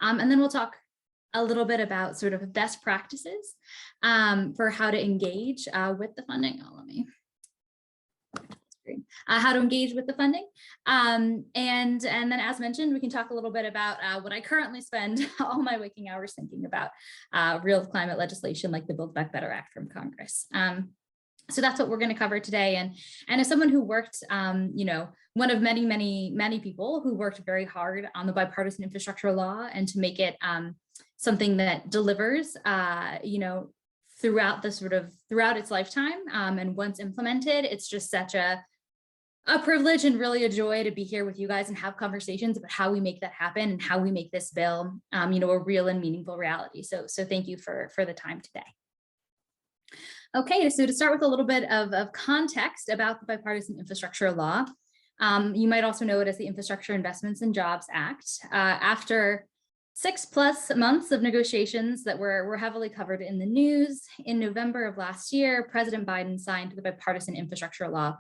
And then we'll talk a little bit about sort of best practices for how to engage with the funding. Oh, let me how to engage with the funding. And then, as mentioned, we can talk a little bit about what I currently spend all my waking hours thinking about, real climate legislation like the Build Back Better Act from Congress. So that's what we're going to cover today. And as someone who worked, one of many people who worked very hard on the Bipartisan Infrastructure Law and to make it something that delivers, throughout its lifetime. And once implemented, it's just such a privilege and really a joy to be here with you guys and have conversations about how we make that happen and how we make this bill, a real and meaningful reality. So thank you for the time today. Okay, so to start with a little bit of context about the Bipartisan Infrastructure Law, you might also know it as the Infrastructure Investments and Jobs Act. After 6+ months of negotiations that were heavily covered in the news, in November of last year, President Biden signed the Bipartisan Infrastructure Law,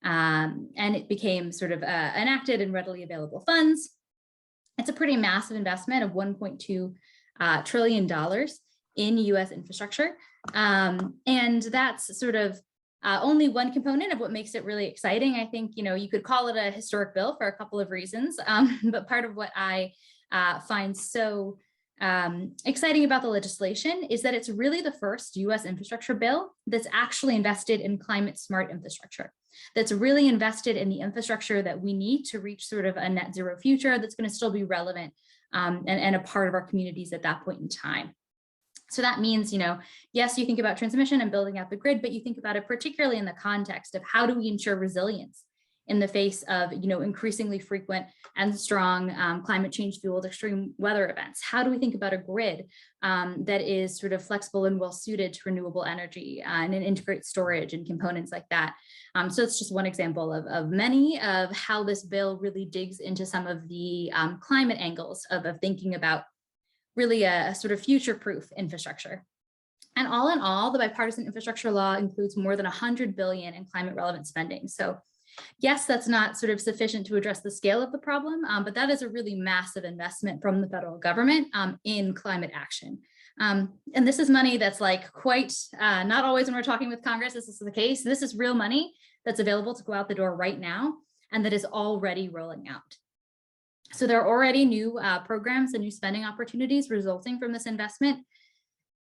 and it became sort of enacted in readily available funds. It's a pretty massive investment of $1.2 trillion in US infrastructure. And that's sort of only one component of what makes it really exciting. I think, you could call it a historic bill for a couple of reasons, but part of what I find so exciting about the legislation is that it's really the first US infrastructure bill that's actually invested in climate smart infrastructure, that's really invested in the infrastructure that we need to reach sort of a net zero future that's going to still be relevant and a part of our communities at that point in time. So that means, yes, you think about transmission and building out the grid, but you think about it particularly in the context of how do we ensure resilience in the face of, increasingly frequent and strong climate change fueled extreme weather events? How do we think about a grid that is sort of flexible and well suited to renewable energy and integrate storage and components like that? So it's just one example of many of how this bill really digs into some of the climate angles of thinking about really a sort of future-proof infrastructure. And all in all, the Bipartisan Infrastructure Law includes more than $100 billion in climate relevant spending. So yes, that's not sort of sufficient to address the scale of the problem, but that is a really massive investment from the federal government in climate action. And this is money that's like quite, not always when we're talking with Congress, this is the case. This is real money that's available to go out the door right now and that is already rolling out. So there are already new programs and new spending opportunities resulting from this investment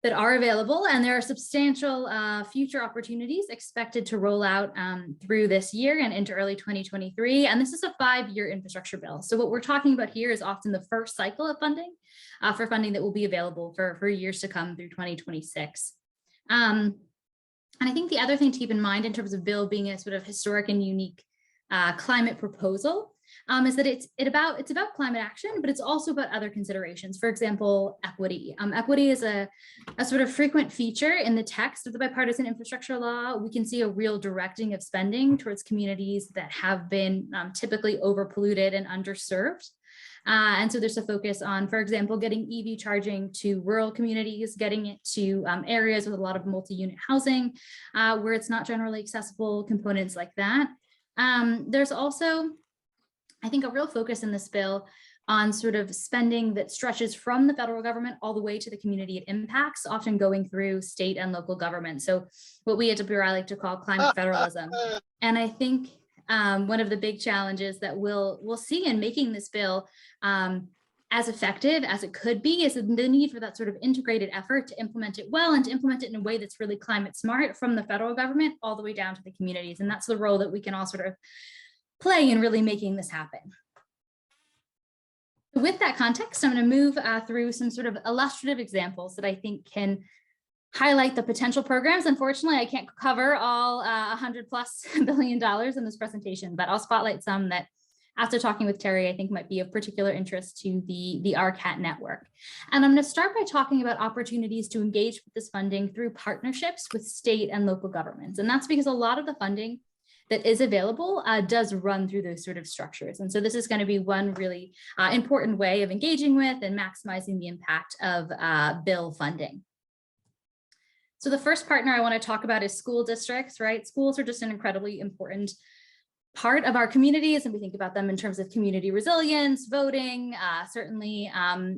that are available, and there are substantial future opportunities expected to roll out through this year and into early 2023. And this is a 5-year infrastructure bill. So what we're talking about here is often the first cycle of funding for funding that will be available for years to come through 2026. And I think the other thing to keep in mind in terms of bill being a sort of historic and unique climate proposal is that it's about climate action, but it's also about other considerations. For example, equity. Equity is a sort of frequent feature in the text of the Bipartisan Infrastructure Law. We can see a real directing of spending towards communities that have been typically overpolluted and underserved. And so there's a focus on, for example, getting EV charging to rural communities, getting it to areas with a lot of multi-unit housing where it's not generally accessible, components like that. There's also, I think, a real focus in this bill on sort of spending that stretches from the federal government all the way to the community it impacts, often going through state and local government. So what we at WRI like to call climate federalism. And I think one of the big challenges that we'll see in making this bill as effective as it could be is the need for that sort of integrated effort to implement it well and to implement it in a way that's really climate smart from the federal government all the way down to the communities. And that's the role that we can all sort of play in really making this happen. With that context, I'm going to move through some sort of illustrative examples that I think can highlight the potential programs. Unfortunately, I can't cover all $100+ billion in this presentation, but I'll spotlight some that, after talking with Terry, I think might be of particular interest to the RCAT network. And I'm going to start by talking about opportunities to engage with this funding through partnerships with state and local governments. And that's because a lot of the funding that is available does run through those sort of structures. And so this is going to be one really important way of engaging with and maximizing the impact of bill funding. So the first partner I want to talk about is school districts, right? Schools are just an incredibly important part of our communities, and we think about them in terms of community resilience, voting, certainly,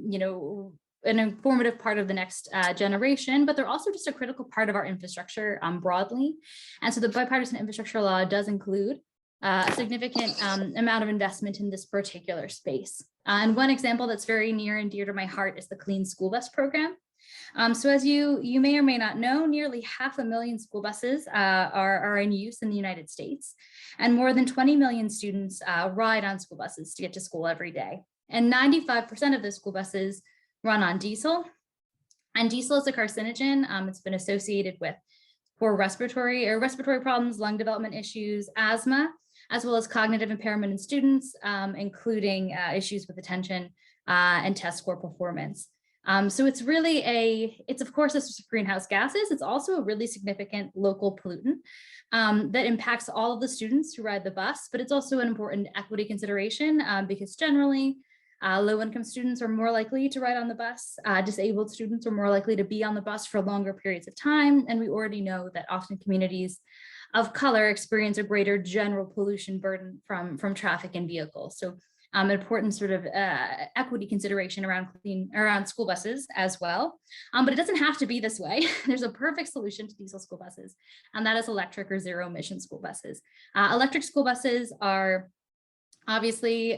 you know, an informative part of the next generation, but they're also just a critical part of our infrastructure broadly. And so the bipartisan infrastructure law does include a significant amount of investment in this particular space. And one example that's very near and dear to my heart is the Clean School Bus Program. So as you may or may not know, nearly 500,000 school buses are in use in the United States, and more than 20 million students ride on school buses to get to school every day. And 95% of those school buses run on diesel, and diesel is a carcinogen. It's been associated with poor respiratory problems, lung development issues, asthma, as well as cognitive impairment in students, including issues with attention and test score performance. So it's really it's of course a source of greenhouse gases. It's also a really significant local pollutant that impacts all of the students who ride the bus, but it's also an important equity consideration because generally low-income students are more likely to ride on the bus. Disabled students are more likely to be on the bus for longer periods of time. And we already know that often communities of color experience a greater general pollution burden from traffic and vehicles. So an important sort of equity consideration around school buses as well. But it doesn't have to be this way. There's a perfect solution to diesel school buses, and that is electric or zero emission school buses. Electric school buses are obviously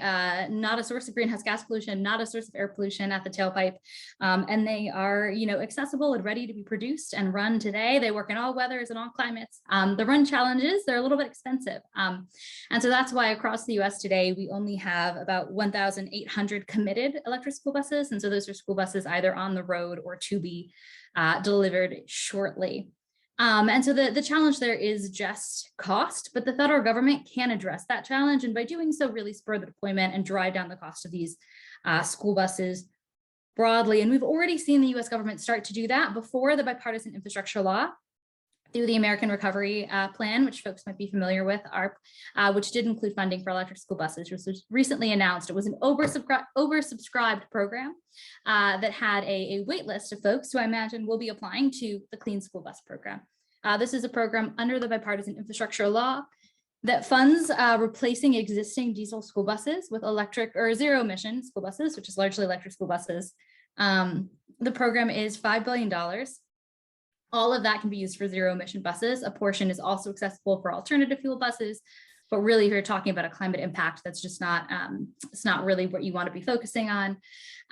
not a source of greenhouse gas pollution, not a source of air pollution at the tailpipe, and they are, you know, accessible and ready to be produced and run today. They work in all weathers and all climates. The run challenges, they're a little bit expensive, and so that's why across the U.S. today we only have about 1,800 committed electric school buses, and so those are school buses either on the road or to be delivered shortly. And so the challenge there is just cost, but the federal government can address that challenge, and by doing so really spur the deployment and drive down the cost of these school buses broadly. And we've already seen the US government start to do that before the bipartisan infrastructure law through the American Recovery Plan, which folks might be familiar with, ARP, which did include funding for electric school buses, which was recently announced. It was an oversubscribed program that had a wait list of folks who I imagine will be applying to the Clean School Bus Program. This is a program under the bipartisan infrastructure law that funds replacing existing diesel school buses with electric or zero emission school buses, which is largely electric school buses. The program is $5 billion. All of that can be used for zero emission buses. A portion is also accessible for alternative fuel buses, but really if you're talking about a climate impact, that's just not, it's not really what you want to be focusing on.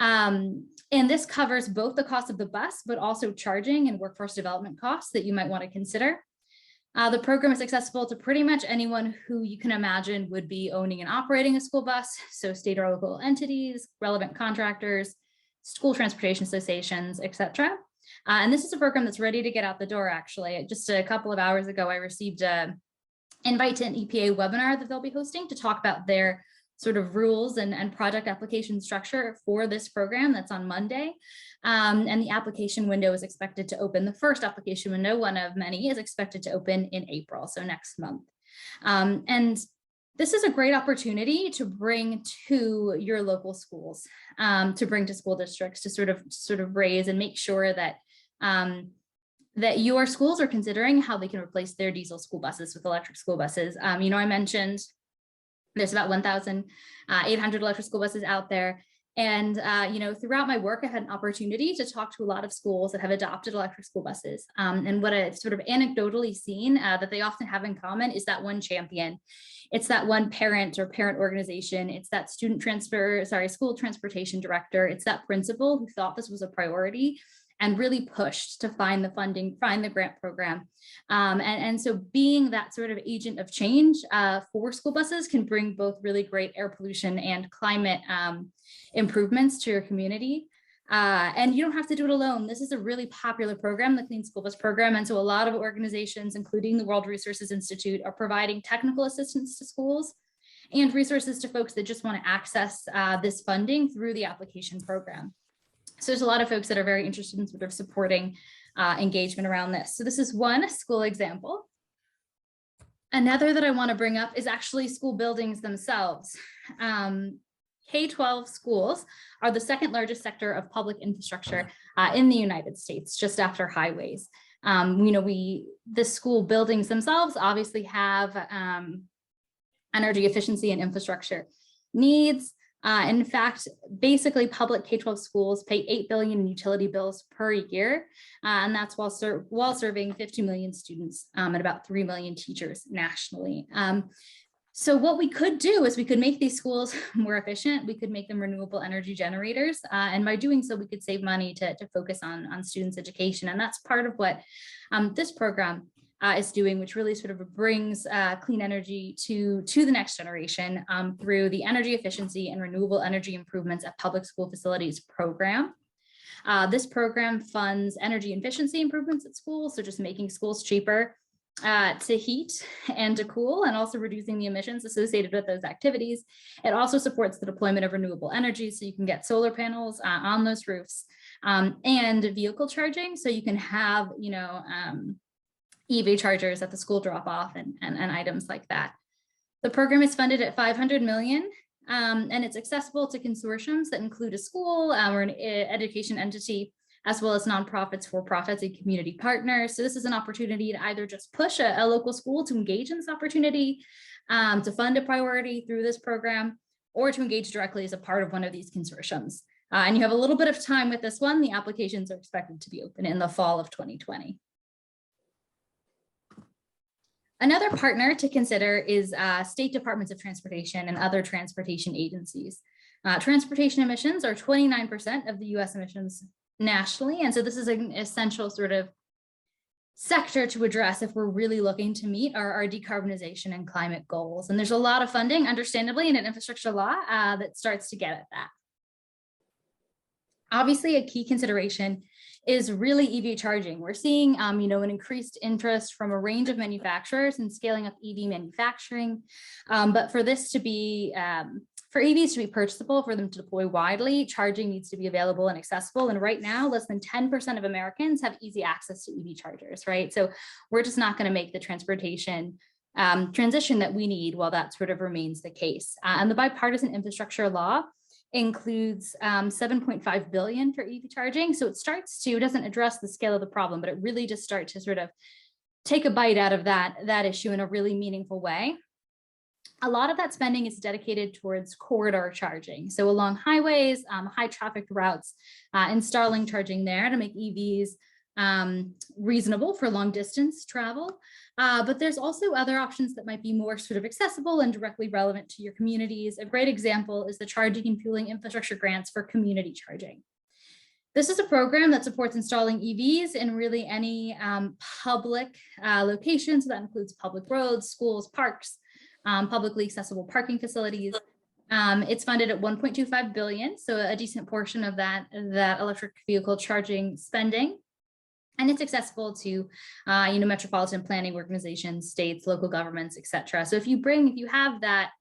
And this covers both the cost of the bus, but also charging and workforce development costs that you might want to consider. The program is accessible to pretty much anyone who you can imagine would be owning and operating a school bus, so state or local entities, relevant contractors, school transportation associations, etc. And this is a program that's ready to get out the door, actually. Just a couple of hours ago, I received an invite to an EPA webinar that they'll be hosting to talk about their sort of rules and project application structure for this program. That's on Monday. And the application window is expected to open. The first application window, one of many, is expected to open in April, so next month. And this is a great opportunity to bring to your local schools, to bring to school districts, to sort of raise and make sure that that your schools are considering how they can replace their diesel school buses with electric school buses. You know, I mentioned there's about 1,800 electric school buses out there. And, you know, throughout my work, I've had an opportunity to talk to a lot of schools that have adopted electric school buses. And what I've sort of anecdotally seen that they often have in common is that one champion. It's that one parent or parent organization. It's that school transportation director. It's that principal who thought this was a priority and really pushed to find the funding, find the grant program. And so being that sort of agent of change for school buses can bring both really great air pollution and climate improvements to your community. And you don't have to do it alone. This is a really popular program, the Clean School Bus Program. And so a lot of organizations, including the World Resources Institute, are providing technical assistance to schools and resources to folks that just want to access this funding through the application program. So there's a lot of folks that are very interested in sort of supporting engagement around this. So this is one school example. Another that I want to bring up is actually school buildings themselves. K-12 schools are the second largest sector of public infrastructure in the United States, just after highways. You know, the school buildings themselves obviously have energy efficiency and infrastructure needs. In fact, basically public K-12 schools pay $8 billion in utility bills per year, and that's while serving 50 million students and about 3 million teachers nationally. So what we could do is we could make these schools more efficient. We could make them renewable energy generators. And by doing so, we could save money to focus on students' education. And that's part of what this program is doing, which really sort of brings clean energy to the next generation through the energy efficiency and renewable energy improvements at public school facilities program. This program funds energy efficiency improvements at schools, so just making schools cheaper to heat and to cool, and also reducing the emissions associated with those activities. It also supports the deployment of renewable energy, so you can get solar panels on those roofs, and vehicle charging, so you can have, EV chargers at the school drop off and items like that. The program is funded at $500 million, and it's accessible to consortiums that include a school or an education entity, as well as nonprofits, for-profits, and community partners. So this is an opportunity to either just push a local school to engage in this opportunity, to fund a priority through this program, or to engage directly as a part of one of these consortiums. And you have a little bit of time with this one. The applications are expected to be open in the fall of 2020. Another partner to consider is state departments of transportation and other transportation agencies. Transportation emissions are 29% of the US emissions nationally. And so this is an essential sort of sector to address if we're really looking to meet our decarbonization and climate goals. And there's a lot of funding, understandably, in an infrastructure law that starts to get at that. Obviously, a key consideration is really EV charging. We're seeing, an increased interest from a range of manufacturers in scaling up EV manufacturing. But for this to be, for EVs to be purchasable, for them to deploy widely, charging needs to be available and accessible. And right now, less than 10% of Americans have easy access to EV chargers, right? So we're just not going to make the transportation transition that we need while that sort of remains the case. And the Bipartisan Infrastructure Law includes $7.5 billion for EV charging. So it doesn't address the scale of the problem, but it really just starts to sort of take a bite out of that issue in a really meaningful way. A lot of that spending is dedicated towards corridor charging. So along highways, high traffic routes, installing charging there to make EVs reasonable for long distance travel. But there's also other options that might be more sort of accessible and directly relevant to your communities. A great example is the charging and fueling infrastructure grants for community charging. This is a program that supports installing EVs in really any public locations. So that includes public roads, schools, parks, publicly accessible parking facilities. It's funded at $1.25 billion, so a decent portion of that electric vehicle charging spending. And it's accessible to, metropolitan planning organizations, states, local governments, et cetera. So if you have that,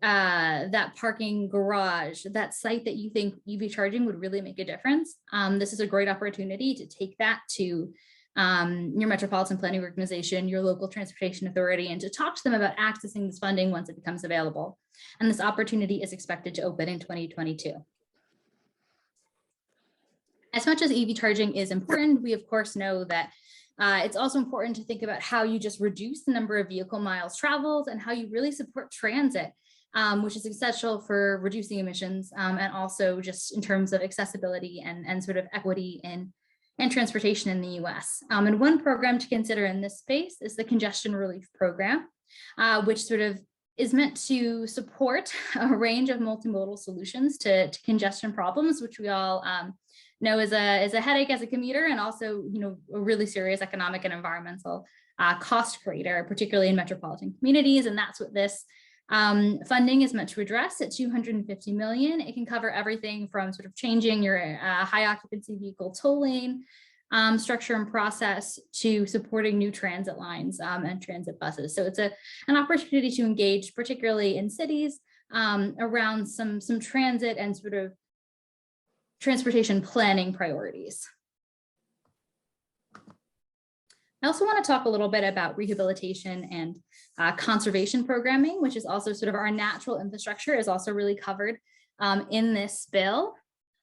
that parking garage, that site that you think EV charging would really make a difference, this is a great opportunity to take that to your metropolitan planning organization, your local transportation authority, and to talk to them about accessing this funding once it becomes available. And this opportunity is expected to open in 2022. As much as EV charging is important, we of course know that it's also important to think about how you just reduce the number of vehicle miles traveled and how you really support transit, which is essential for reducing emissions, and also just in terms of accessibility and sort of equity and transportation in the US. And one program to consider in this space is the Congestion Relief Program, which sort of is meant to support a range of multimodal solutions to congestion problems, which we all know is a headache as a commuter, and also a really serious economic and environmental cost creator, particularly in metropolitan communities. And that's what this funding is meant to address at $250 million. It can cover everything from sort of changing your high occupancy vehicle toll lane structure and process to supporting new transit lines and transit buses. So it's an opportunity to engage, particularly in cities, around some transit and sort of transportation planning priorities. I also want to talk a little bit about rehabilitation and conservation programming, which is also sort of our natural infrastructure, is also really covered in this bill.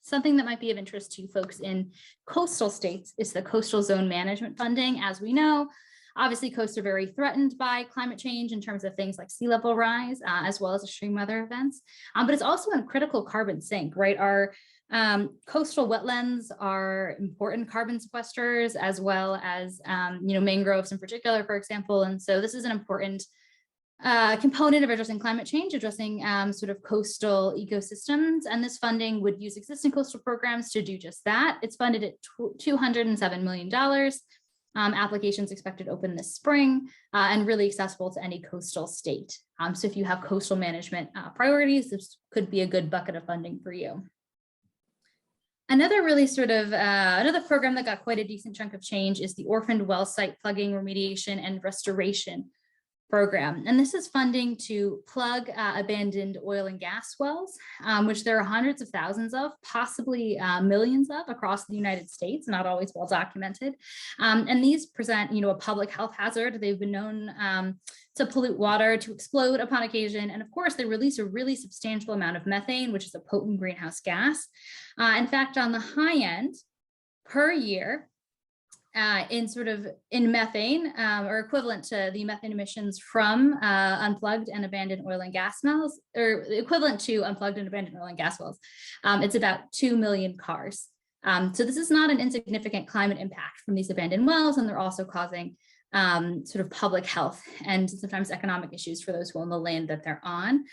Something that might be of interest to folks in coastal states is the coastal zone management funding. As we know, Obviously, coasts are very threatened by climate change in terms of things like sea level rise, as well as extreme weather events. But it's also a critical carbon sink, right? Our coastal wetlands are important carbon sequesters, as well as mangroves in particular, for example. And so this is an important component of addressing climate change, addressing sort of coastal ecosystems. And this funding would use existing coastal programs to do just that. It's funded at $207 million. Applications expected to open this spring and really accessible to any coastal state. So if you have coastal management priorities, this could be a good bucket of funding for you. Another really sort of another program that got quite a decent chunk of change is the Orphaned Well Site Plugging, Remediation, and Restoration program. And this is funding to plug abandoned oil and gas wells, which there are hundreds of thousands of, possibly millions of across the United States, not always well documented. And these present, a public health hazard. They've been known to pollute water, to explode upon occasion. And of course, they release a really substantial amount of methane, which is a potent greenhouse gas. In fact, on the high end, per year, in methane, or equivalent to the methane emissions from unplugged and abandoned oil and gas wells, or equivalent to unplugged and abandoned oil and gas wells, it's about 2 million cars. So this is not an insignificant climate impact from these abandoned wells, and they're also causing sort of public health and sometimes economic issues for those who own the land that they're on.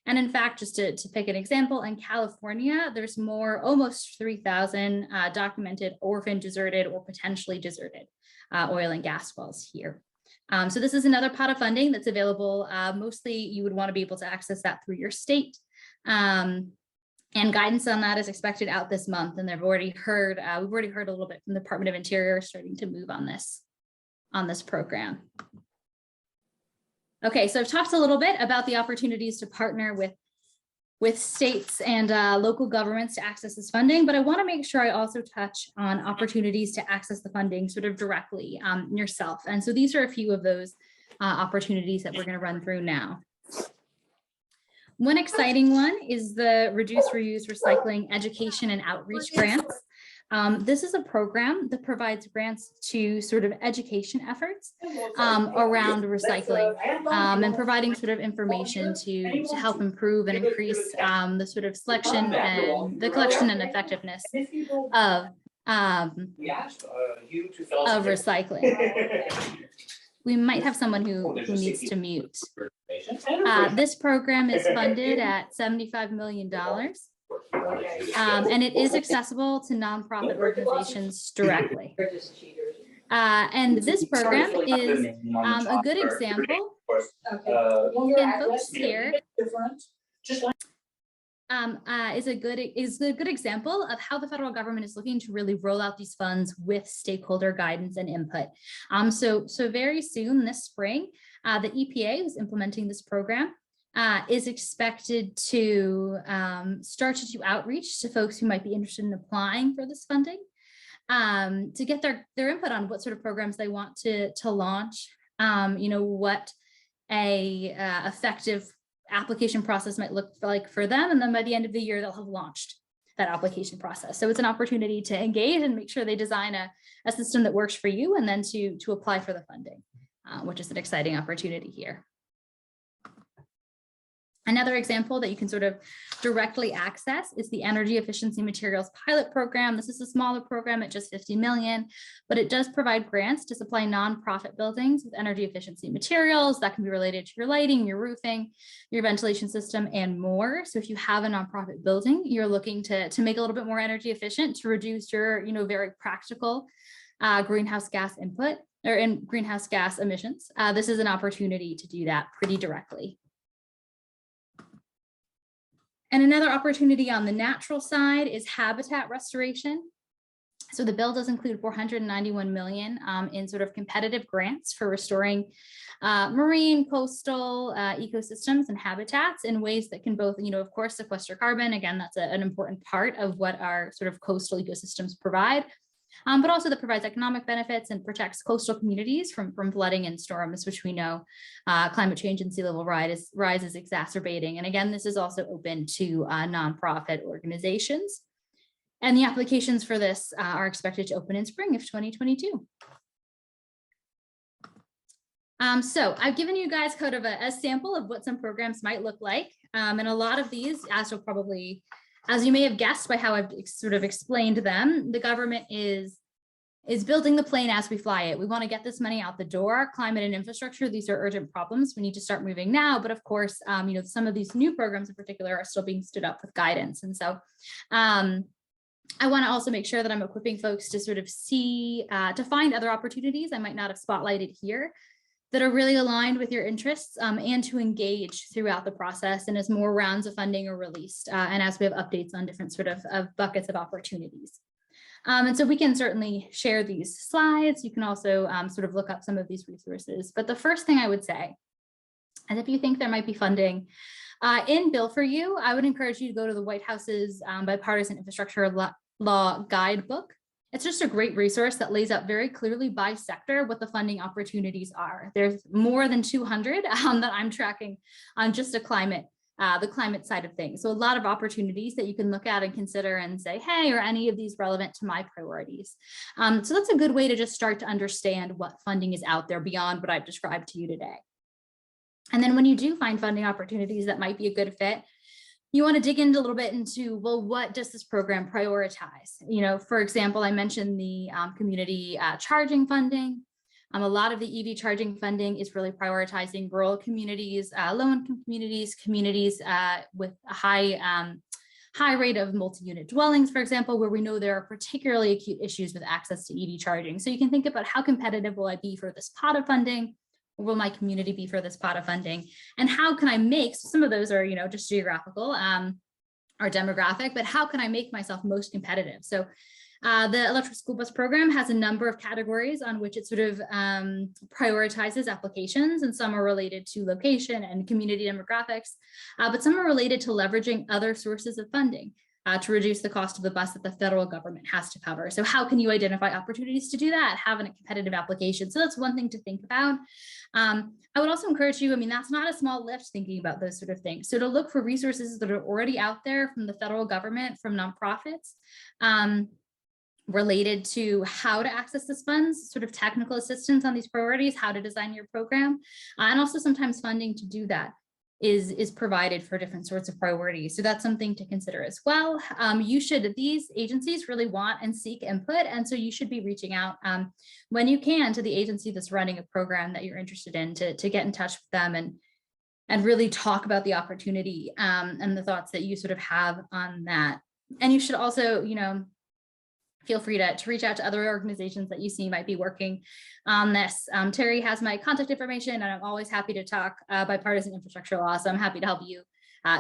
And in fact, just to pick an example, in California, there's almost 3,000 documented orphaned, deserted, or potentially deserted oil and gas wells here. So this is another pot of funding that's available. Mostly you would want to be able to access that through your state. And guidance on that is expected out this month. And we've already heard a little bit from the Department of Interior starting to move on this program. Okay, so I've talked a little bit about the opportunities to partner with states and local governments to access this funding, but I want to make sure I also touch on opportunities to access the funding sort of directly yourself. And so these are a few of those opportunities that we're going to run through now. One exciting one is the Reduce, Reuse, Recycling Education and Outreach Grants. This is a program that provides grants to sort of education efforts around recycling and providing sort of information to help improve and increase the sort of collection and effectiveness of recycling. We might have someone who needs to mute. This program is funded at $75 million. And it is accessible to nonprofit organizations directly. And this program is a good example. And folks here is a good example of how the federal government is looking to really roll out these funds with stakeholder guidance and input. So very soon this spring, the EPA is implementing this program. Is expected to start to do outreach to folks who might be interested in applying for this funding to get their input on what sort of programs they want to launch, what a effective application process might look like for them. And then by the end of the year, they'll have launched that application process. So it's an opportunity to engage and make sure they design a system that works for you, and then to apply for the funding, which is an exciting opportunity here. Another example that you can sort of directly access is the Energy Efficiency Materials Pilot Program. This is a smaller program at just $50 million, but it does provide grants to supply nonprofit buildings with energy efficiency materials that can be related to your lighting, your roofing, your ventilation system, and more. So if you have a nonprofit building, you're looking to make it a little bit more energy efficient to reduce your, very practical greenhouse gas input or in greenhouse gas emissions. This is an opportunity to do that pretty directly. And another opportunity on the natural side is habitat restoration. So the bill does include $491 million in sort of competitive grants for restoring marine, coastal ecosystems and habitats in ways that can both, of course, sequester carbon. Again, that's an important part of what our sort of coastal ecosystems provide, but also that provides economic benefits and protects coastal communities from flooding and storms, which we know climate change and sea level rise is exacerbating. And again, this is also open to nonprofit organizations. And the applications for this are expected to open in spring of 2022. So I've given you guys kind of a sample of what some programs might look like. And a lot of these, as you may have guessed by how I've sort of explained them, the government is building the plane as we fly it. We want to get this money out the door. Climate and infrastructure, these are urgent problems. We need to start moving now. But of course, some of these new programs in particular are still being stood up with guidance. And so I want to also make sure that I'm equipping folks to sort of see, to find other opportunities I might not have spotlighted here that are really aligned with your interests, and to engage throughout the process and as more rounds of funding are released and as we have updates on different sort of buckets of opportunities. And so we can certainly share these slides. You can also sort of look up some of these resources. But the first thing I would say is if you think there might be funding in bill for you, I would encourage you to go to the White House's Bipartisan Infrastructure Law Guidebook. It's just a great resource that lays out very clearly by sector what the funding opportunities are. There's more than 200 that I'm tracking on just the climate side of things. So a lot of opportunities that you can look at and consider and say, hey, are any of these relevant to my priorities? So that's a good way to just start to understand what funding is out there beyond what I've described to you today. And then when you do find funding opportunities that might be a good fit, you want to dig into a little bit into, well, what does this program prioritize? For example, I mentioned the community charging funding. A lot of the EV charging funding is really prioritizing rural communities, low-income communities with a high rate of multi-unit dwellings, for example, where we know there are particularly acute issues with access to EV charging. So you can think about how competitive will I be for this pot of funding? Or will my community be for this pot of funding? And how can I make, so some of those are, just geographical or demographic, but how can I make myself most competitive? So the electric school bus program has a number of categories on which it sort of prioritizes applications, and some are related to location and community demographics, but some are related to leveraging other sources of funding to reduce the cost of the bus that the federal government has to cover. So how can you identify opportunities to do that, have a competitive application? So that's one thing to think about. I would also encourage you, that's not a small lift thinking about those sort of things. So to look for resources that are already out there from the federal government, from nonprofits, related to how to access this funds, sort of technical assistance on these priorities, how to design your program, and also sometimes funding to do that is provided for different sorts of priorities. So that's something to consider as well. These agencies really want and seek input. And so you should be reaching out when you can to the agency that's running a program that you're interested in to get in touch with them and really talk about the opportunity and the thoughts that you sort of have on that. And you should also, feel free to reach out to other organizations that you see might be working on this. Terry has my contact information, and I'm always happy to talk bipartisan infrastructure law. So I'm happy to help you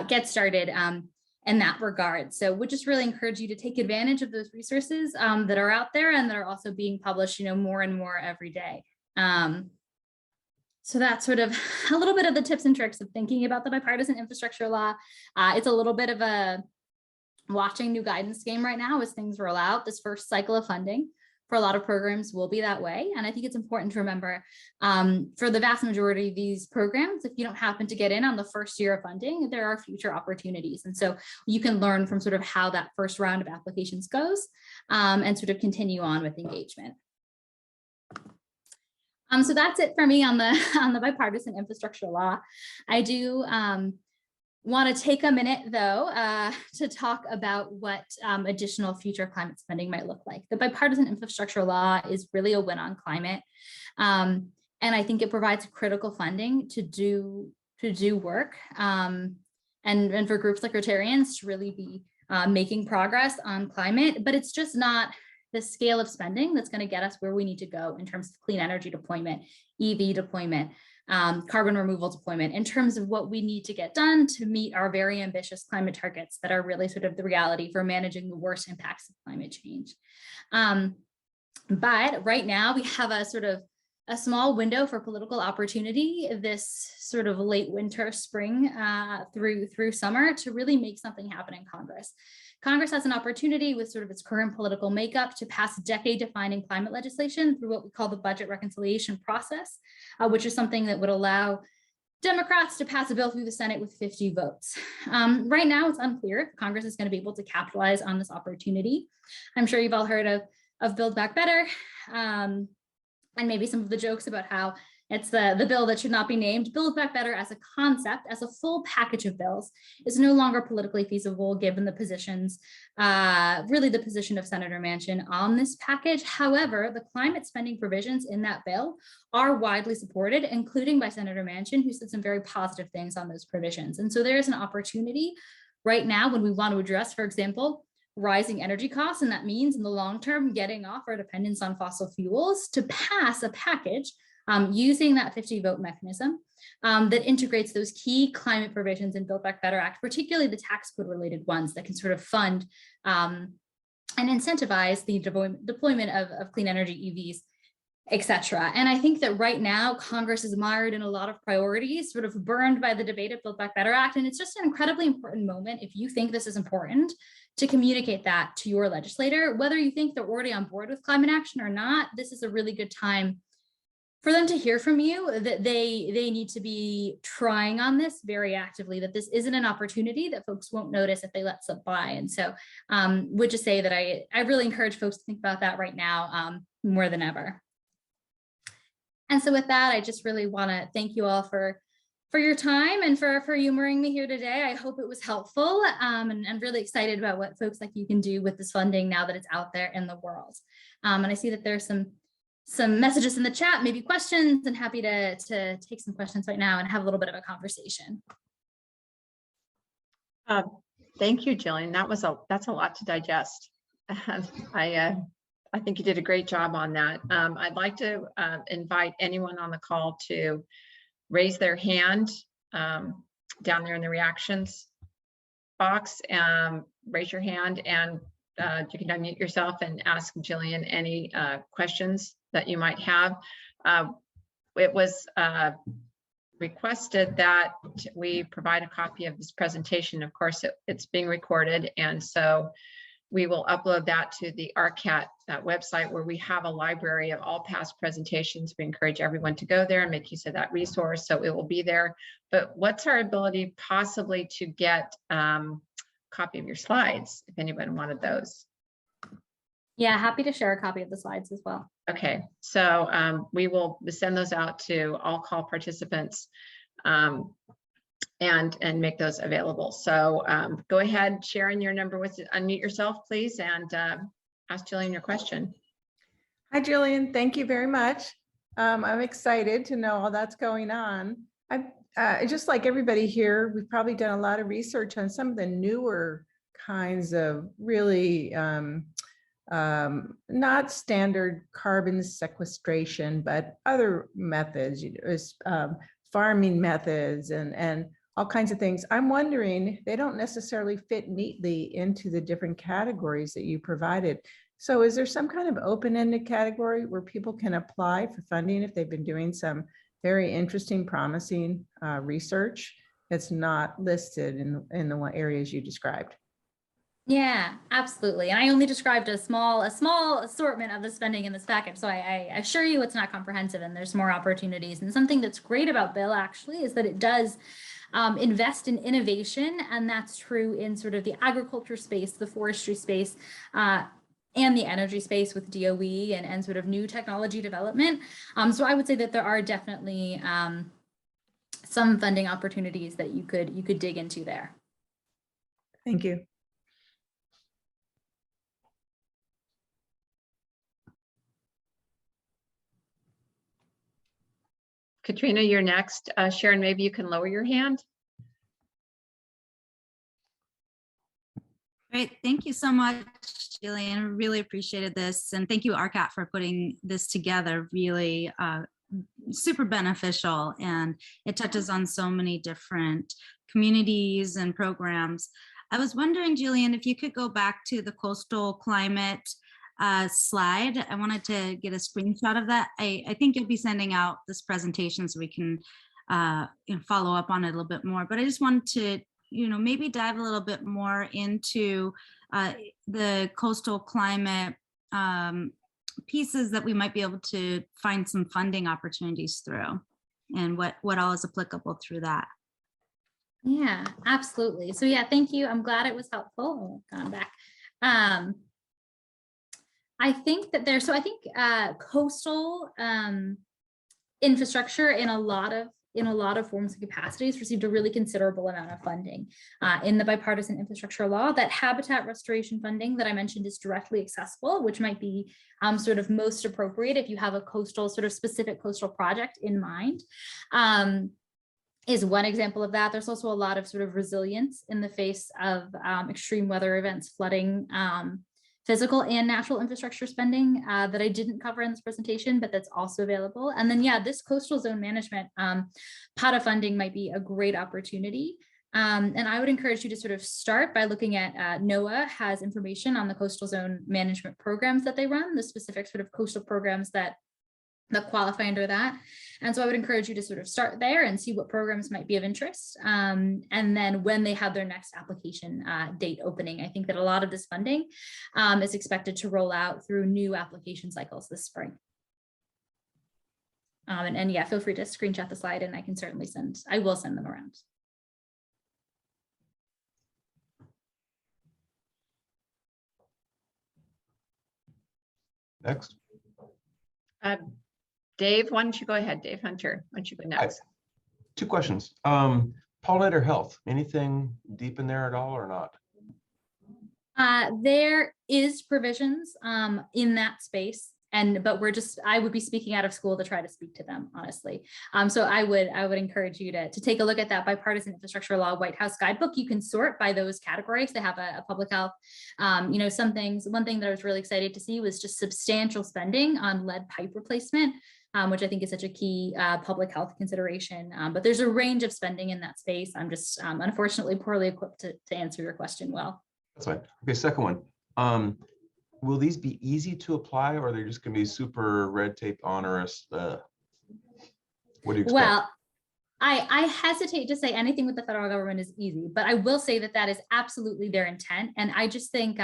get started in that regard. So would just really encourage you to take advantage of those resources that are out there and that are also being published, more and more every day. So that's sort of a little bit of the tips and tricks of thinking about the bipartisan infrastructure law. It's a little bit of a watching new guidance game right now as things roll out. This first cycle of funding for a lot of programs will be that way. And I think it's important to remember for the vast majority of these programs, if you don't happen to get in on the first year of funding, there are future opportunities. And so you can learn from sort of how that first round of applications goes and sort of continue on with engagement. So that's it for me on the bipartisan infrastructure law. I do want to take a minute, though, to talk about what additional future climate spending might look like. The bipartisan infrastructure law is really a win on climate. And I think it provides critical funding to do work and for groups like Rotarians to really be making progress on climate. But it's just not the scale of spending that's going to get us where we need to go in terms of clean energy deployment, EV deployment, carbon removal deployment, in terms of what we need to get done to meet our very ambitious climate targets that are really sort of the reality for managing the worst impacts of climate change. But right now we have a sort of a small window for political opportunity this sort of late winter, spring through summer to really make something happen in Congress. Congress has an opportunity with sort of its current political makeup to pass decade-defining climate legislation through what we call the budget reconciliation process, which is something that would allow Democrats to pass a bill through the Senate with 50 votes. Right now, it's unclear if Congress is going to be able to capitalize on this opportunity. I'm sure you've all heard of Build Back Better and maybe some of the jokes about how It's the bill that should not be named. Build Back Better as a concept, as a full package of bills, is no longer politically feasible given the positions, really the position of Senator Manchin on this package. However, the climate spending provisions in that bill are widely supported, including by Senator Manchin, who said some very positive things on those provisions. And so there is an opportunity right now when we want to address, for example, rising energy costs, and that means in the long term, getting off our dependence on fossil fuels, to pass a package using that 50 vote mechanism that integrates those key climate provisions in Build Back Better Act, particularly the tax code related ones that can sort of fund and incentivize the deployment of clean energy EVs, etc. And I think that right now Congress is mired in a lot of priorities, sort of burned by the debate of Build Back Better Act. And it's just an incredibly important moment, if you think this is important, to communicate that to your legislator. Whether you think they're already on board with climate action or not, this is a really good time for them to hear from you that they need to be trying on this very actively, that this isn't an opportunity that folks won't notice if they let slip by. And so would just say that I really encourage folks to think about that right now more than ever. And so with that, I just really want to thank you all for your time and for humoring me here today. I hope it was helpful, and I'm really excited about what folks like you can do with this funding now that it's out there in the world. And I see that there's some messages in the chat, maybe questions, and happy to take some questions right now and have a little bit of a conversation. Thank you, Jillian. That's a lot to digest. I think you did a great job on that. I'd like to invite anyone on the call to raise their hand down there in the reactions box. Raise your hand, and you can unmute yourself and ask Jillian any questions that you might have. It was requested that we provide a copy of this presentation. Of course, it's being recorded, and so we will upload that to the RCAT website, where we have a library of all past presentations. We encourage everyone to go there and make use of that resource, so it will be there. But what's our ability possibly to get a copy of your slides, if anyone wanted those? Yeah, happy to share a copy of the slides as well. Okay, so we will send those out to all call participants and make those available. So go ahead, Sharon, your number with unmute yourself, please, and ask Jillian your question. Hi, Jillian. Thank you very much. I'm excited to know all that's going on. Just like everybody here, we've probably done a lot of research on some of the newer kinds of really not standard carbon sequestration, but other methods, farming methods and all kinds of things. I'm wondering, they don't necessarily fit neatly into the different categories that you provided. So is there some kind of open-ended category where people can apply for funding if they've been doing some very interesting, promising research that's not listed in the areas you described? Yeah, absolutely. And I only described a small assortment of the spending in this package. So I assure you it's not comprehensive, and there's more opportunities. And something that's great about Bill actually is that it does invest in innovation. And that's true in sort of the agriculture space, the forestry space, and the energy space with DOE and sort of new technology development. So I would say that there are definitely some funding opportunities that you could dig into there. Thank you. Katrina, you're next. Sharon, maybe you can lower your hand. Great, thank you so much, Jillian. Really appreciated this. And thank you, RCAT, for putting this together. Really super beneficial. And it touches on so many different communities and programs. I was wondering, Jillian, if you could go back to the coastal climate slide. I wanted to get a screenshot of that. I think you'll be sending out this presentation so we can follow up on it a little bit more. But I just wanted to maybe dive a little bit more into the coastal climate pieces that we might be able to find some funding opportunities through, and what all is applicable through that. Yeah, absolutely. So yeah, thank you. I'm glad it was helpful. Oh, gone back. I think that there's, so I think coastal infrastructure in a lot of forms and capacities received a really considerable amount of funding in the Bipartisan Infrastructure Law. That habitat restoration funding that I mentioned is directly accessible, which might be sort of most appropriate if you have a coastal, sort of specific coastal project in mind. Is one example of that. There's also a lot of sort of resilience in the face of extreme weather events, flooding, physical and natural infrastructure spending that I didn't cover in this presentation, but that's also available. And then, yeah, this coastal zone management pot of funding might be a great opportunity. And I would encourage you to sort of start by looking at NOAA has information on the coastal zone management programs that they run, the specific sort of coastal programs that qualify under that. And so I would encourage you to sort of start there and see what programs might be of interest. And then when they have their next application date opening, I think that a lot of this funding is expected to roll out through new application cycles this spring. And yeah, feel free to screenshot the slide and I will send them around. Next. Dave, why don't you go ahead? Dave Hunter, why don't you go next? Two questions. Pollinator health, anything deep in there at all or not? There is provisions in that space, but I would be speaking out of school to try to speak to them, honestly. So I would encourage you to take a look at that Bipartisan Infrastructure Law White House guidebook. You can sort by those categories. They have a public health. Some things. One thing that I was really excited to see was just substantial spending on lead pipe replacement, which I think is such a key public health consideration. But there's a range of spending in that space. I'm just unfortunately poorly equipped to answer your question well. That's fine. Okay, second one. Will these be easy to apply or are they just going to be super red tape onerous? What do you expect? Well, I hesitate to say anything with the federal government is easy, but I will say that is absolutely their intent. And I just think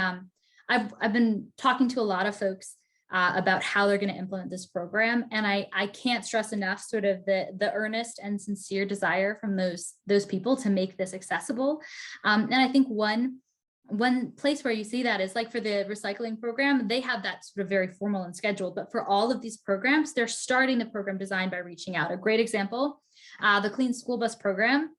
I've been talking to a lot of folks about how they're going to implement this program. And I can't stress enough sort of the earnest and sincere desire from those people to make this accessible. And I think one place where you see that is like for the recycling program, they have that sort of very formal and scheduled, but for all of these programs, they're starting the program design by reaching out. A great example, the Clean School Bus program,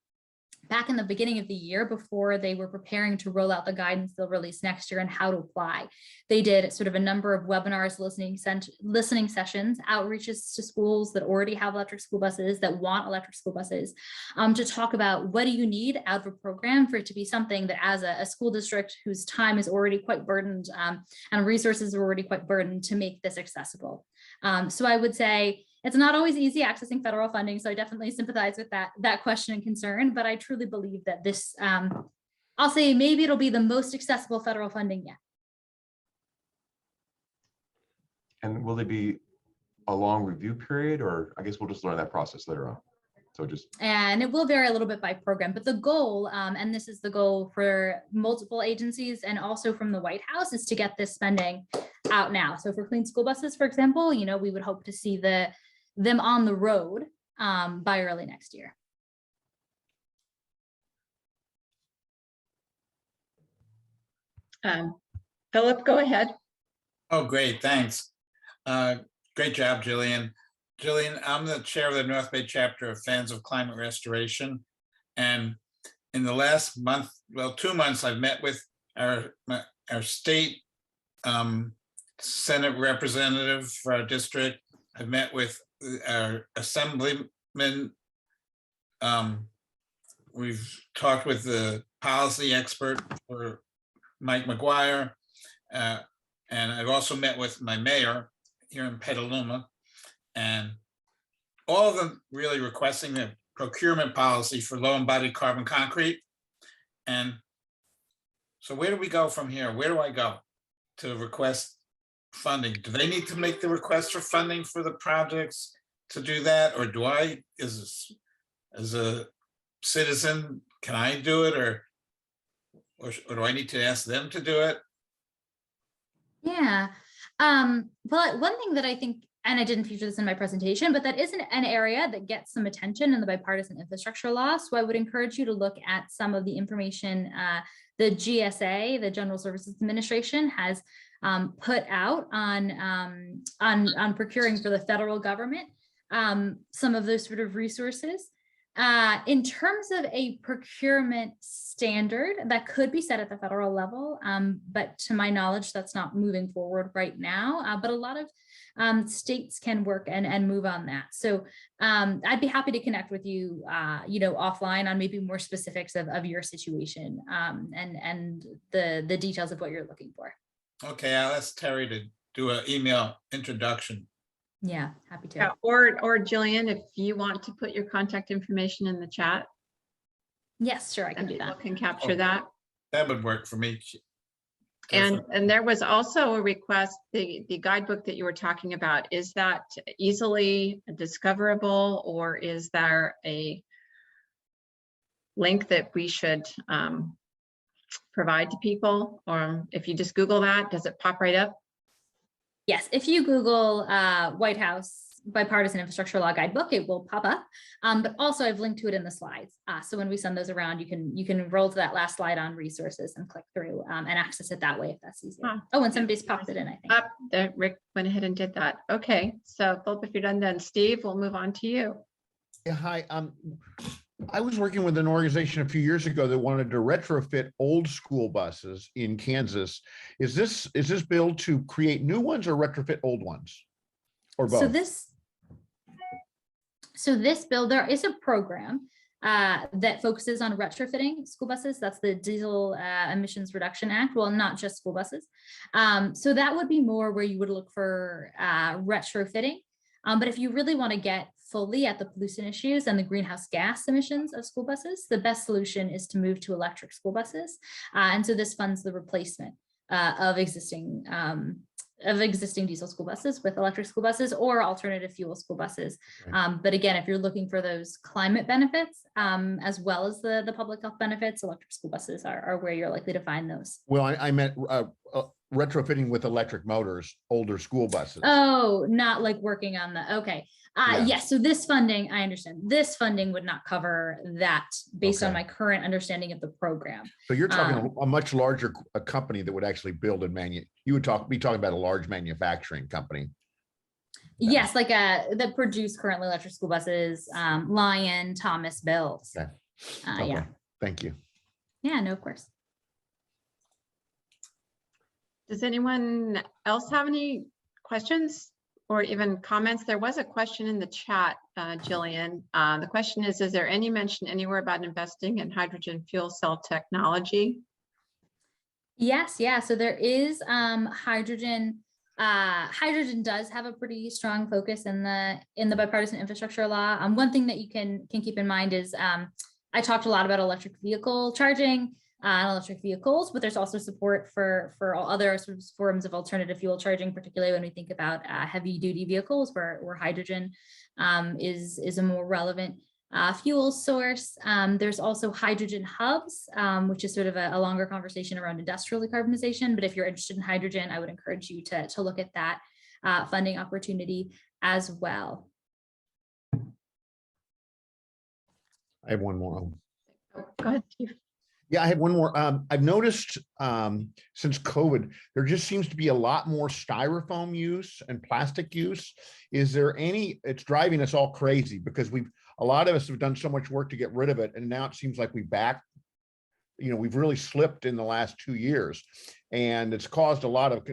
back in the beginning of the year before they were preparing to roll out the guidance they'll release next year and how to apply. They did sort of a number of webinars, listening sessions, outreaches to schools that already have electric school buses, that want electric school buses, to talk about what do you need out of a program for it to be something that as a school district whose time is already quite burdened and resources are already quite burdened to make this accessible. So I would say, it's not always easy accessing federal funding, so I definitely sympathize with that question and concern, but I truly believe that this, I'll say maybe it'll be the most accessible federal funding yet. And will there be a long review period or I guess we'll just learn that process later on? So and it will vary a little bit by program, but the goal, and this is the goal for multiple agencies and also from the White House, is to get this spending out now. So for clean school buses, for example, we would hope to see them on the road by early next year. Philip, go ahead. Oh, great, thanks. Great job, Jillian. Jillian, I'm the chair of the North Bay chapter of Fans of Climate Restoration. And in the last month, well, 2 months, I've met with our state Senate representative for our district. I've met with our assemblyman. We've talked with the policy expert for Mike McGuire. And I've also met with my mayor here in Petaluma. And all of them really requesting a procurement policy for low embodied carbon concrete. And so where do we go from here? Where do I go to request funding? Do they need to make the request for funding for the projects to do that? Or do I, as a citizen, can I do it? Or do I need to ask them to do it? Yeah. But one thing that I think, and I didn't feature this in my presentation, but that is an area that gets some attention in the Bipartisan Infrastructure Law. So I would encourage you to look at some of the information the GSA, the General Services Administration, has put out on procuring for the federal government. some of those sort of resources. In terms of a procurement standard that could be set at the federal level, but to my knowledge, that's not moving forward right now. But a lot of states can work and move on that. So I'd be happy to connect with you, offline on maybe more specifics of your situation and the details of what you're looking for. Okay, I'll ask Terry to do an email introduction. Yeah, happy to. Yeah, or Jillian, if you want to put your contact information in the chat, Yes, sure, I can do people that. can capture Oh. that. That would work for me. And there was also a request, the guidebook that you were talking about, is that easily discoverable, or is there a link that we should provide to people? Or if you just Google that, does it pop right up? Yes, if you Google White House Bipartisan Infrastructure Law Guidebook, it will pop up. But also I've linked to it in the slides. So when we send those around, you can roll to that last slide on resources and click through and access it that way if that's easier. Huh. Oh, and somebody's popped it in, I think. Up there, Rick went ahead and did that. Okay, so Philip, if you're done, then Steve, we'll move on to you. Yeah, hi. I was working with an organization a few years ago that wanted to retrofit old school buses in Kansas. Is this built to create new ones or retrofit old ones? Or both? So this bill, there is a program that focuses on retrofitting school buses. That's the Diesel Emissions Reduction Act. Well, not just school buses. So that would be more where you would look for retrofitting. But if you really want to get fully at the pollution issues and the greenhouse gas emissions of school buses, the best solution is to move to electric school buses. And so this funds the replacement of existing diesel school buses with electric school buses or alternative fuel school buses. Right. But again, if you're looking for those climate benefits, as well as the public health benefits, electric school buses are where you're likely to find those. Well, I meant retrofitting with electric motors, older school buses. Oh, not like working on the, okay. Yeah. Yes, so this funding, I understand, this funding would not cover that based on Okay. my current understanding of the program. So you're talking a much larger company that would actually build and you would be talking about a large manufacturing company. Yes, like that produce currently electric school buses, Lion, Thomas builds. Okay. Yeah. Okay. Thank you. Yeah, no, of course. Does anyone else have any questions or even comments? There was a question in the chat, Jillian. The question is there any mention anywhere about investing in hydrogen fuel cell technology? Yes, yeah. So there is hydrogen. Hydrogen does have a pretty strong focus in the bipartisan infrastructure law. One thing that you can keep in mind is I talked a lot about electric vehicle charging and electric vehicles, but there's also support for all other sort of forms of alternative fuel charging, particularly when we think about heavy duty vehicles where hydrogen is a more relevant fuel source. There's also hydrogen hubs, which is sort of a longer conversation around industrial decarbonization. But if you're interested in hydrogen, I would encourage you to look at that funding opportunity as well. I have one more. Go ahead, Steve. Yeah, I have one more. I've noticed since COVID, there just seems to be a lot more styrofoam use and plastic use. Is there it's driving us all crazy because a lot of us have done so much work to get rid of it. And now it seems like we've really slipped in the last 2 years. And it's caused a lot of,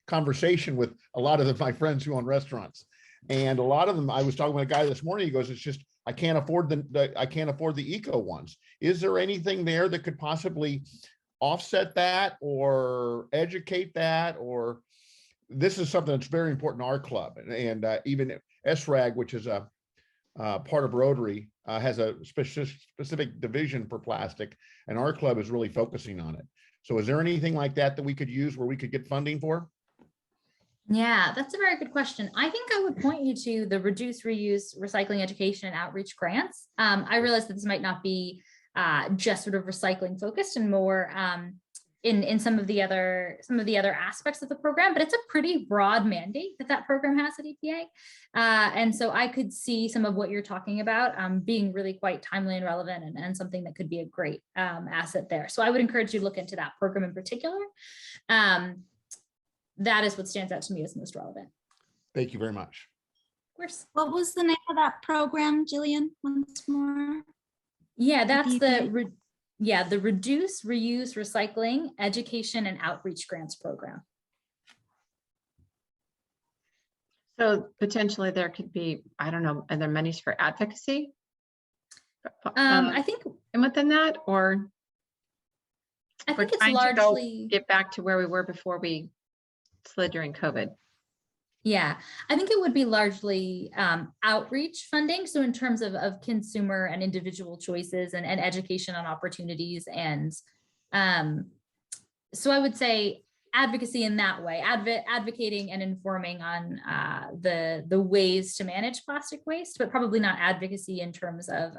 conversation with a lot of my friends who own restaurants. And a lot of them, I was talking with a guy this morning, he goes, it's just, I can't afford the eco ones. Is there anything there that could possibly offset that or educate that? Or this is something that's very important to our club. And even SRAG, which is a part of Rotary, has a specific division for plastic, and our club is really focusing on it. So is there anything like that we could use where we could get funding for? Yeah, that's a very good question. I think I would point you to the Reduce, Reuse, Recycling, Education, and Outreach grants. I realize that this might not be just sort of recycling focused and more in some of the other aspects of the program, but it's a pretty broad mandate that program has at EPA. And so I could see some of what you're talking about being really quite timely and relevant and something that could be a great asset there. So I would encourage you to look into that program in particular. That is what stands out to me as most relevant. Thank you very much. course. What was the name of that program, Jillian, once more? Yeah, that's PPP? the Reduce, Reuse, Recycling, Education and Outreach Grants Program. So potentially there could be, I don't know, are there monies for advocacy? I think And within that, or I we're think it's trying to largely get back to where we were before we slid during COVID. Yeah, I think it would be largely outreach funding. So in terms of consumer and individual choices and education on opportunities. And so I would say advocacy in that way, advocating and informing on the ways to manage plastic waste, but probably not advocacy in terms of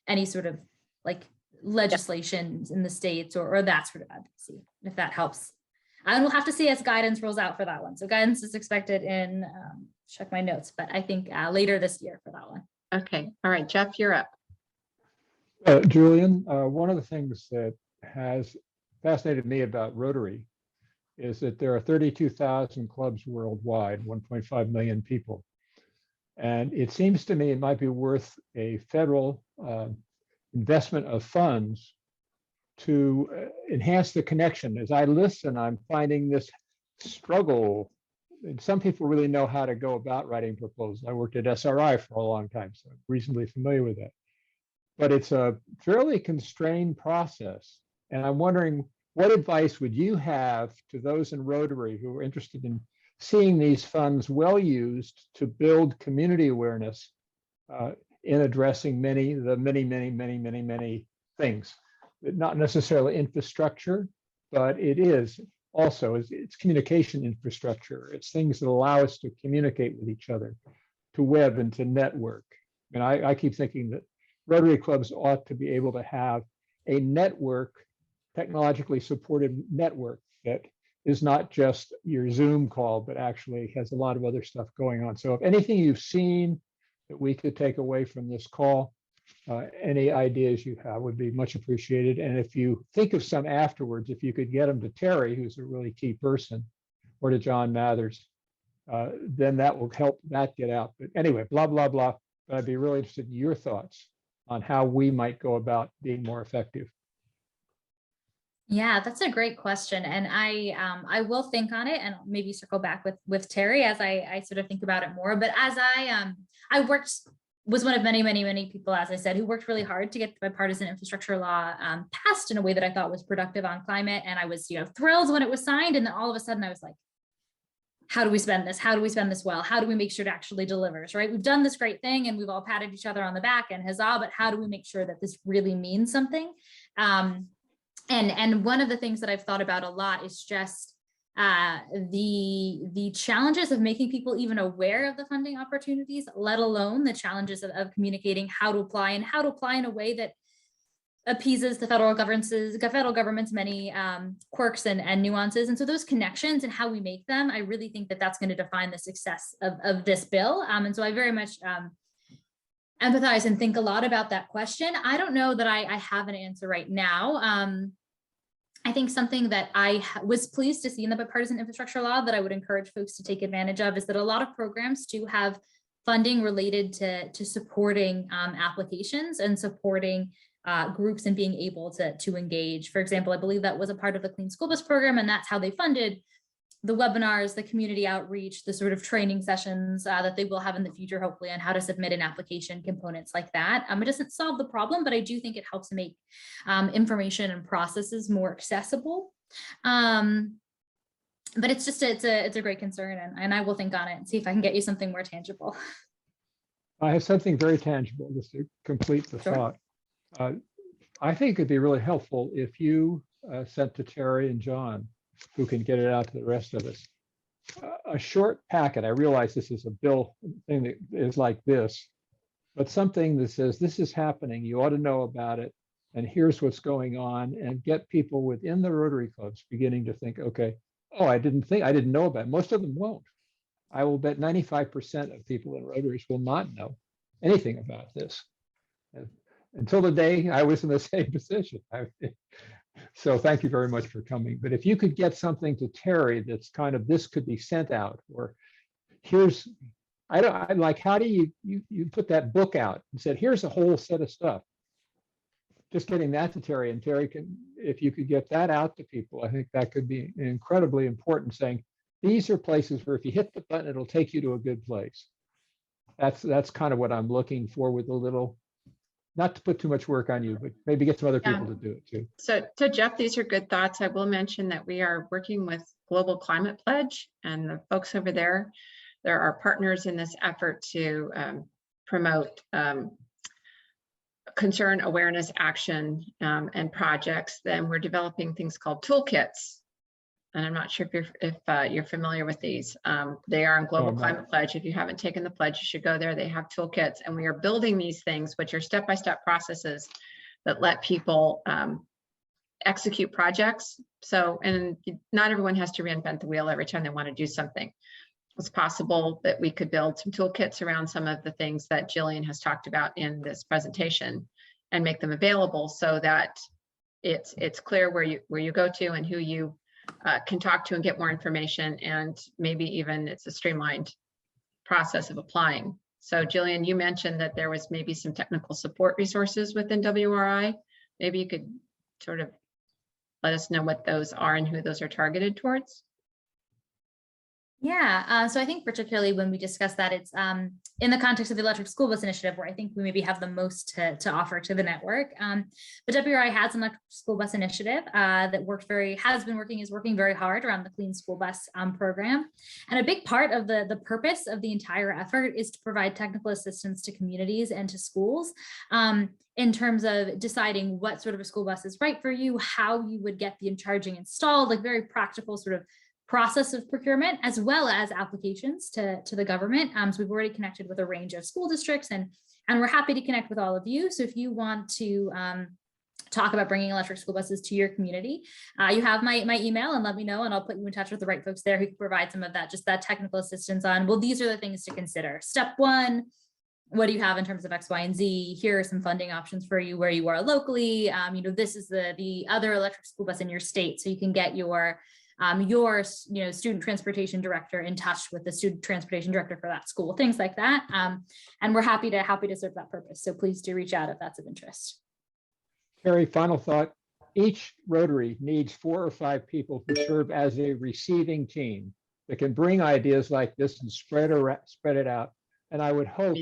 any sort of like legislation in the states or that sort of advocacy, if that helps. I will have to see as guidance rolls out for that one. So guidance is expected in, check my notes, but I think later this year for that one. Okay, all right, Jeff, you're up. Julian, one of the things that has fascinated me about Rotary is that there are 32,000 clubs worldwide, 1.5 million people. And it seems to me it might be worth a federal investment of funds to enhance the connection. As I listen, I'm finding this struggle. And some people really know how to go about writing proposals. I worked at SRI for a long time, so I'm reasonably familiar with that. But it's a fairly constrained process. And I'm wondering, what advice would you have to those in Rotary who are interested in seeing these funds well used to build community awareness in addressing many things? Not necessarily infrastructure, but it is also, it's communication infrastructure. It's things that allow us to communicate with each other, to web and to network. And I keep thinking that Rotary clubs ought to be able to have a network, technologically supported network that is not just your Zoom call, but actually has a lot of other stuff going on. So if anything you've seen that we could take away from this call, any ideas you have would be much appreciated. And if you think of some afterwards, if you could get them to Terry, who's a really key person, or to John Mathers, then that will help that get out. But anyway, blah, blah, blah. But I'd be really interested in your thoughts on how we might go about being more effective. Yeah, that's a great question. And I will think on it and maybe circle back with Terry as I sort of think about it more. But as I was one of many people, as I said, who worked really hard to get the Bipartisan Infrastructure Law passed in a way that I thought was productive on climate. And I was, thrilled when it was signed. And then all of a sudden I was like, how do we spend this? How do we spend this well? How do we make sure it actually delivers, right? We've done this great thing and we've all patted each other on the back and huzzah, but how do we make sure that this really means something? And one of the things that I've thought about a lot is just the challenges of making people even aware of the funding opportunities, let alone the challenges of communicating how to apply in a way that appeases the federal government's many quirks and nuances. And so those connections and how we make them, I really think that that's going to define the success of this bill. And so I very much empathize and think a lot about that question. I don't know that I have an answer right now. I think something that I was pleased to see in the Bipartisan Infrastructure Law that I would encourage folks to take advantage of is that a lot of programs do have funding related to supporting applications and supporting groups and being able to engage. For example, I believe that was a part of the Clean School Bus program, and that's how they funded the webinars, the community outreach, the sort of training sessions that they will have in the future, hopefully, on how to submit an application, components like that. It doesn't solve the problem, but I do think it helps make information and processes more accessible. But it's a great concern, and I will think on it and see if I can get you something more tangible. I have something very tangible just to complete the Sure. thought. I think it'd be really helpful if you sent to Terry and John, who can get it out to the rest of us, a short packet. I realize this is a bill thing that is like this, but something that says this is happening, you ought to know about it, and here's what's going on, and get people within the Rotary clubs beginning to think, okay, oh, I didn't know about it. Most of them won't. I will bet 95% of people in Rotaries will not know anything about this until the day I was in the same position. So thank you very much for coming. But if you could get something to Terry that's kind of, this could be sent out, or here's I like, how do you put that book out and said, here's a whole set of stuff. Just getting that to Terry, and Terry can, if you could get that out to people, I think that could be incredibly important, saying, these are places where if you hit the button, it'll take you to a good place. That's kind of what I'm looking for with a little, not to put too much work on you, but maybe get some other people to do it too. So Jeff, these are good thoughts. I will mention that we are working with Global Climate Pledge, and the folks over there, they're our partners in this effort to promote concern awareness action and projects. Then we're developing things called toolkits. And I'm not sure if you're familiar with these. They are on Global Climate Pledge. If you haven't taken the pledge, you should go there. They have toolkits, and we are building these things, which are step-by-step processes that let people execute projects. So, and not everyone has to reinvent the wheel every time they want to do something. It's possible that we could build some toolkits around some of the things that Jillian has talked about in this presentation and make them available so that it's clear where you go to and who you can talk to and get more information, and maybe even it's a streamlined process of applying. So Jillian, you mentioned that there was maybe some technical support resources within WRI. Maybe you could sort of let us know what those are and who those are targeted towards. Yeah, so I think particularly when we discuss that, it's in the context of the electric school bus initiative, where I think we maybe have the most to offer to the network. But WRI has an electric school bus initiative that is working very hard around the clean school bus program. And a big part of the purpose of the entire effort is to provide technical assistance to communities and to schools in terms of deciding what sort of a school bus is right for you, how you would get the charging installed, like very practical sort of process of procurement, as well as applications to the government. So we've already connected with a range of school districts, and we're happy to connect with all of you. So if you want to talk about bringing electric school buses to your community, you have my email, and let me know, and I'll put you in touch with the right folks there who can provide some of that, just that technical assistance on, well, these are the things to consider. Step one, what do you have in terms of X, Y, and Z? Here are some funding options for you where you are locally. This is the other electric school bus in your state, so you can get your student transportation director in touch with the student transportation director for that school, things like that. And we're happy to serve that purpose. So please do reach out if that's of interest. Terry, final thought. Each Rotary needs 4 or 5 people who serve as a receiving team that can bring ideas like this and spread it out. And I would hope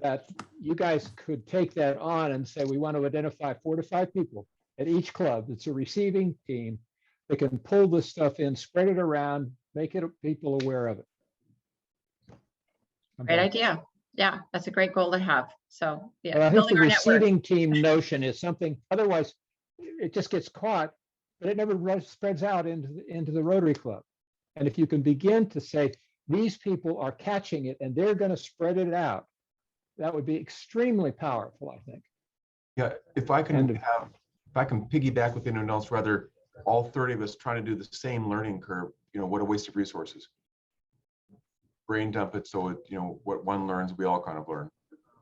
that you guys could take that on and say, we want to identify 4 to 5 people at each club that's a receiving team that can pull this stuff in, spread it around, make people aware of it. Great idea. Yeah, that's a great goal to have. So yeah, I think the receiving team notion is something, otherwise it just gets caught, but it never spreads out into the Rotary Club. And if you can begin to say, these people are catching it and they're going to spread it out, that would be extremely powerful, I think. Yeah, if I can piggyback with anyone else, rather all 30 of us trying to do the same learning curve, what a waste of resources. Brain dump it so it, what one learns, we all kind of learn,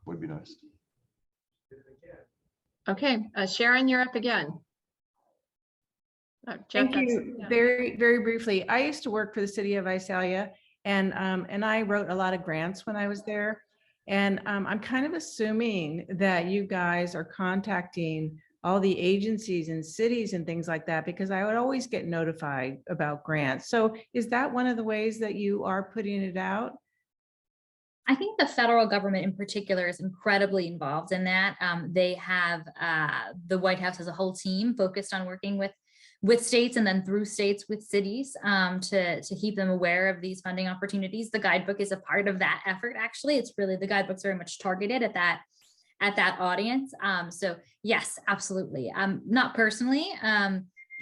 would be nice. Okay, Sharon, you're up again. Jeff, thank you. Yeah. Very, very briefly. I used to work for the city of Visalia, and I wrote a lot of grants when I was there. And I'm kind of assuming that you guys are contacting all the agencies and cities and things like that, because I would always get notified about grants. So is that one of the ways that you are putting it out? I think the federal government in particular is incredibly involved in that. They have, the White House has a whole team focused on working with states and then through states with cities to keep them aware of these funding opportunities. The guidebook is a part of that effort, actually. It's really, the guidebook's very much targeted at that audience. So yes, absolutely. Not personally,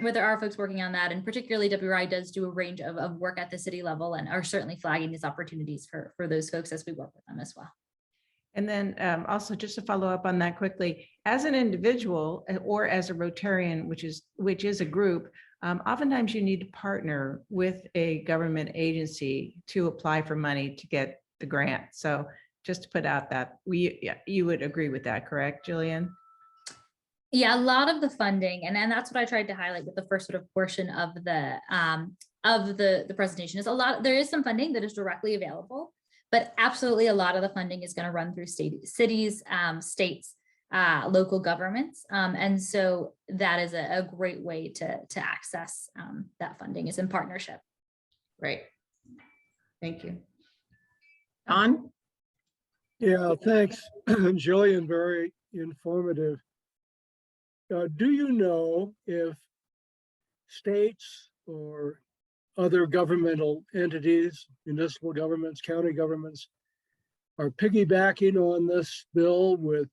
but there are folks working on that, and particularly WRI does do a range of work at the city level and are certainly flagging these opportunities for those folks as we work with them as well. And then also just to follow up on that quickly, as an individual or as a Rotarian, which is a group, oftentimes you need to partner with a government agency to apply for money to get the grant. So just to put out that you would agree with that, correct, Jillian? Yeah, a lot of the funding, and that's what I tried to highlight with the first sort of portion of the presentation, is there is some funding that is directly available But absolutely a lot of the funding is going to run through cities, states, local governments. And so that is a great way to access that funding is in partnership. Great. Thank you. Don? Yeah, thanks, Jillian, very informative. Do you know if states or other governmental entities, municipal governments, county governments, are piggybacking on this bill with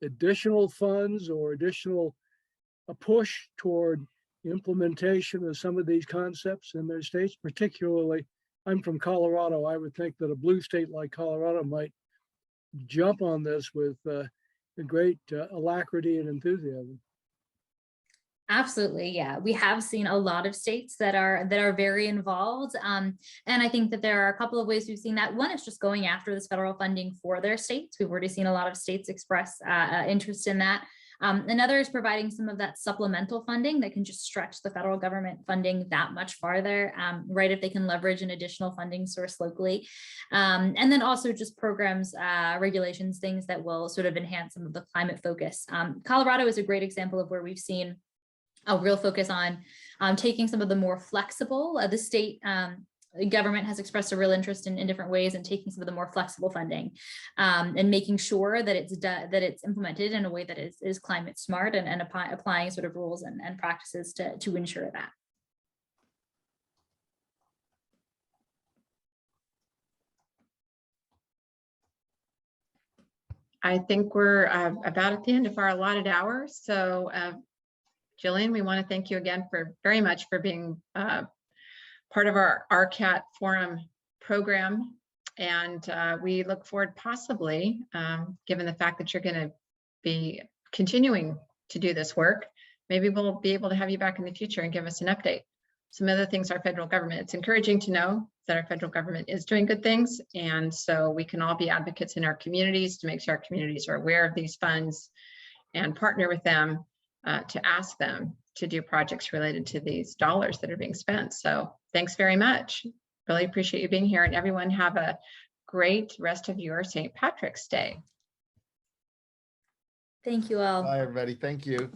additional funds or additional a push toward the implementation of some of these concepts in their states? Particularly, I'm from Colorado. I would think that a blue state like Colorado might jump on this with a great alacrity and enthusiasm. Absolutely, yeah. We have seen a lot of states that are very involved, and I think that there are a couple of ways we've seen that. One is just going after this federal funding for their states. We've already seen a lot of states express interest in that. Another is providing some of that supplemental funding that can just stretch the federal government funding that much farther, right? If they can leverage an additional funding source locally. And then also just programs, regulations, things that will sort of enhance some of the climate focus. Colorado is a great example of where we've seen a real focus on taking some of the more flexible, the state government has expressed a real interest in different ways and taking some of the more flexible funding and making sure that it's implemented in a way that is climate smart and applying sort of rules and practices to ensure that. I think we're about at the end of our allotted hour. So Jillian, we want to thank you again very much for being part of our RCAT forum program. And we look forward possibly, given the fact that you're going to be continuing to do this work, maybe we'll be able to have you back in the future and give us an update. Some other things, our federal government, it's encouraging to know that our federal government is doing good things. And so we can all be advocates in our communities to make sure our communities are aware of these funds and partner with them to ask them to do projects related to these dollars that are being spent. So thanks very much. Really appreciate you being here, and everyone have a great rest of your St. Patrick's Day. Thank you all. Bye, everybody. Thank you.